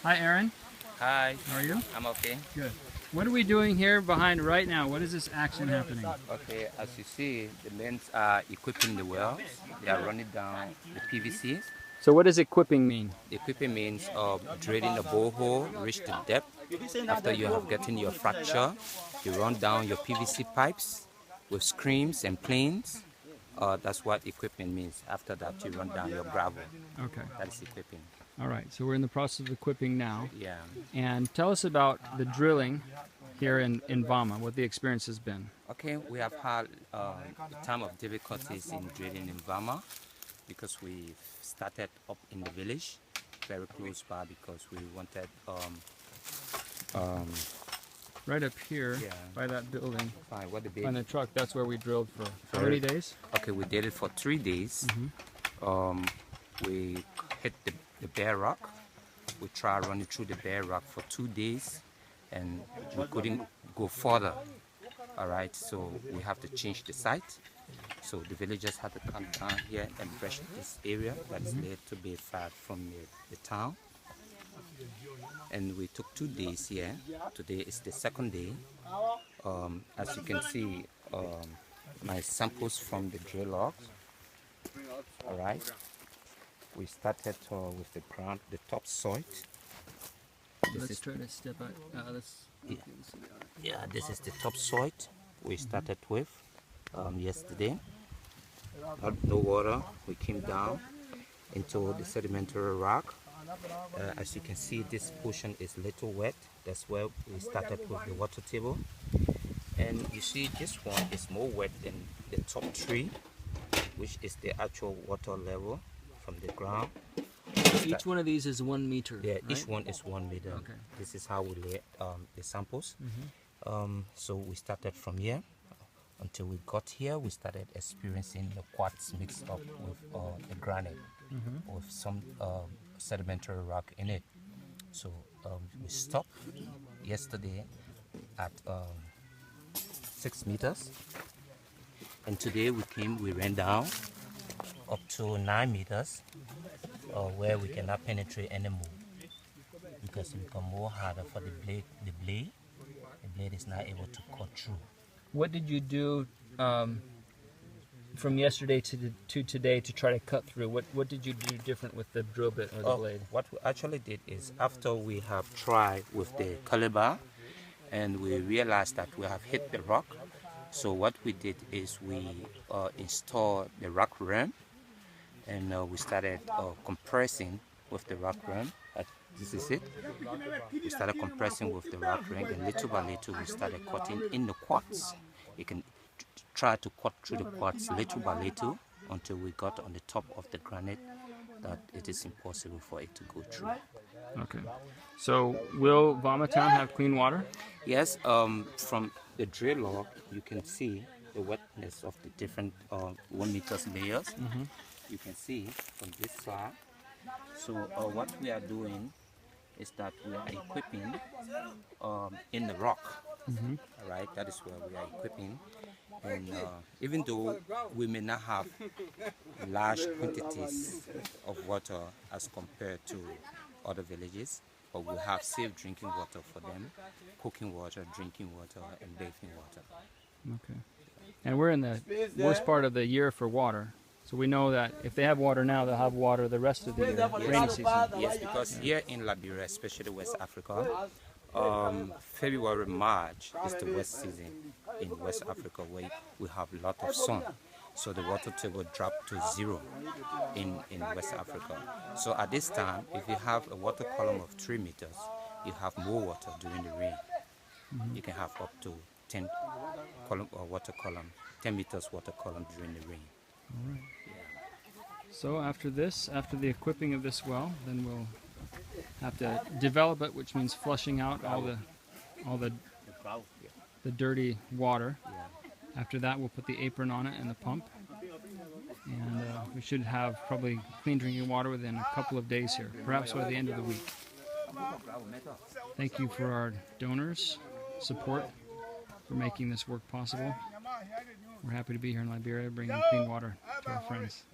Hi, Aaron. Hi. How are you? I'm okay. Good. What are we doing here behind right now? What is this action happening? Okay, as you see, the men are equipping the wells. They are running down the PVCs. So what does equipping mean? Equipping means drilling a borehole, reach the depth. After you have gotten your fracture, you run down your PVC pipes with screens and planes. That's what equipment means. After that, you run down your gravel. Okay. That is equipping. All right. So we're in the process of equipping now. Yeah. And tell us about the drilling here in Vama, what the experience has been. Okay, we have had a time of difficulties in drilling in Vama because we started up in the village, very close by, because we wanted Right up here, yeah, by that building, fine, what the by the truck, that's where we drilled for how many days? Okay, we did it for 3 days. We hit the bare rock. We tried running through the bare rock for 2 days, and we couldn't go further. All right, so we have to change the site. So the villagers had to come down here and brush this area that is laid to be far from the town. And we took 2 days here. Today is the second day. As you can see, my samples from the drill logs. All right. We started with the ground, the topsoil. Let's try to step out. Yeah, this is the topsoil we started with yesterday. No water. We came down into the sedimentary rock. As you can see, this portion is little wet. That's where we started with the water table. And you see, this one is more wet than the top 3, which is the actual water level from the ground. Each one of these is 1 meter. Yeah, right? each one is 1 meter. Okay. This is how we lay the samples. So we started from here until we got here. We started experiencing the quartz mixed up with the granite, with some sedimentary rock in it. So we stopped yesterday at 6 meters, and today we ran down up to 9 meters, where we cannot penetrate anymore because it becomes more harder for the blade. The blade is not able to cut through. What did you do from yesterday to today to try to cut through? What did you do different with the drill bit or the blade? What we actually did is, after we have tried with the caliber and we realized that we have hit the rock, so what we did is we installed the rock ram, and we started compressing with the rock ram. This is it. We started compressing with the rock ram, and little by little we started cutting in the quartz. You can try to cut through the quartz little by little until we got on the top of the granite that it is impossible for it to go through. Okay. So will Vama Town have clean water? Yes, from the drill log you can see the wetness of the different 1 meter layers. You can see from this side. So what we are doing is that we are equipping in the rock. Right, that is where we are equipping. And even though we may not have large quantities of water as compared to other villages, but we have safe drinking water for them, cooking water, drinking water, and bathing water. Okay. And we're in the worst part of the year for water. So we know that if they have water now, they'll have water the rest of the year, rainy season. Yes, because here in Liberia, especially West Africa, February, March is the wet season in West Africa, where we have a lot of sun. So the water table dropped to 0 in West Africa. So at this time, if you have a water column of 3 meters, you have more water during the rain. You can have up to 10 meters water column during the rain. All right. So after the equipping of this well, then we'll have to develop it, which means flushing out all the dirty water. After that, we'll put the apron on it and the pump, and we should have probably clean drinking water within a couple of days here, perhaps by the end of the week. Thank you for our donors' support for making this work possible. We're happy to be here in Liberia, bringing clean water to our friends.